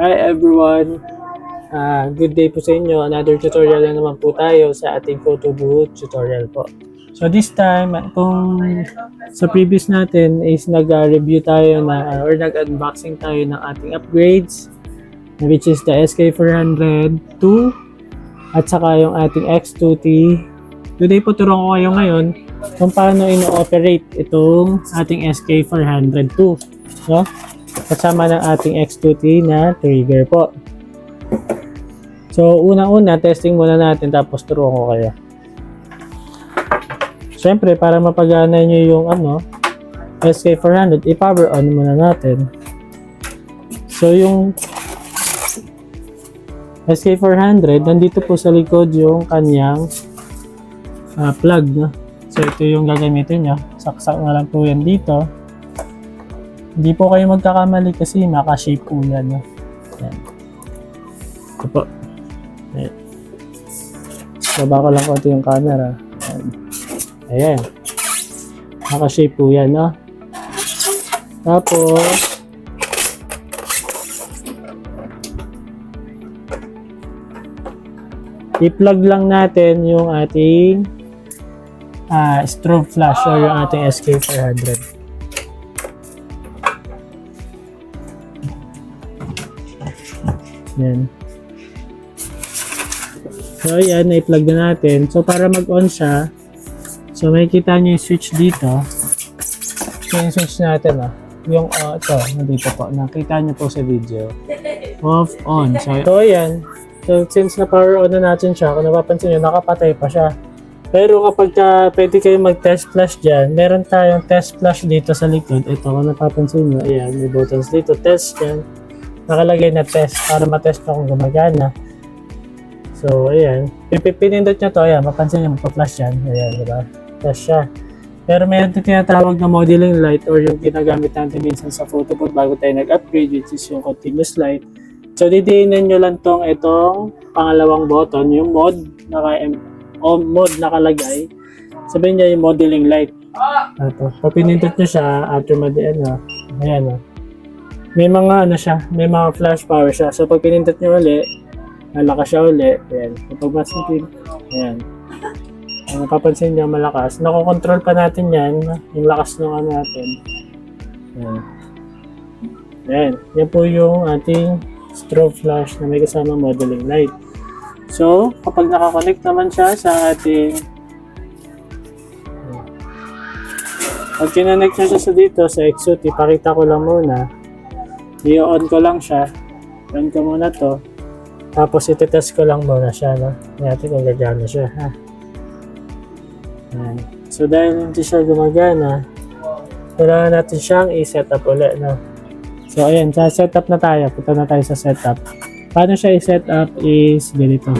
Hi everyone! Good day po sa inyo. Another tutorial na naman po tayo sa ating photo booth tutorial po. So this time, kung sa previous natin is nag-review tayo na or nag-unboxing tayo ng ating upgrades, which is the SK400 II at saka yung ating X2T. Today po turuan ko kayo ngayon kung paano ino-operate itong ating SK400 II. No? Kasama ng ating X2T na trigger po. So, unang-una, testing muna natin tapos turuan ko kayo. Siyempre, para mapagana nyo yung SK400, i-power on muna natin. So, yung SK400, nandito po sa likod yung kanyang plug. No? So, ito yung gagamitin nyo. Saksak na lang po yan dito. Hindi po kayo magkakamali kasi naka-shape po yan. No? Yan. Ito po. Ayan. Baba ko lang konti yung camera. Ayan. Ayan. Naka-shape po yan. No? Tapos, i-plug lang natin yung ating strobe flash or yung ating SK400. Yan. So, ayan, na-plug na natin. So, para mag-on siya, so, makikita nyo yung switch dito. So, yung switch natin, yung, ito, nandito po. Nakita nyo po sa video. Off, on. So, ayan. So, since na-power on na natin siya, kung napapansin nyo, nakapatay pa siya. Pero kapag pwede kayo mag-test flash dyan, meron tayong test flash dito sa likod. Ito, kung napapansin nyo, ayan, may buttons dito. Test dyan. Nakalagay na test para matest na kung gumagana. So, ayan. Pinindot nyo to, ayan. Mapansin nyo, magpa-flash yan. Ayan, diba? Test siya. Pero meron ito tinatawag na modeling light or yung ginagamit natin minsan sa photo booth bago tayo nag-upgrade, which is yung continuous light. So, didiinan nyo lang itong pangalawang button, yung mode nakalagay. Sabihin niya yung modeling light. Ito. Pag pinindot nyo siya, after ayan, may mga may mga flash power siya. So pag pinindot nyo ulit, malakas siya ulit. Ayan. Kapag mas ayan. Napapansin nyo malakas. Nakokontrol pa natin yan, yung lakas ng natin. Ayan. Ayan. Yan po yung ating strobe flash na may kasamang modeling light. So, kapag nakakonect naman siya sa ating pag kinonect na siya sa dito sa X2T, ipakita ko lang muna. I-on ko lang siya. On ko muna to. Tapos iti-test ko lang muna siya. No? Natin kung gagana siya. Ha? Ayan. So dahil hindi siya gumagana, kailangan natin siyang i-set up ulit. No? So ayan, sa setup na tayo. Punta na tayo sa setup. Paano siya i-set up is ganito.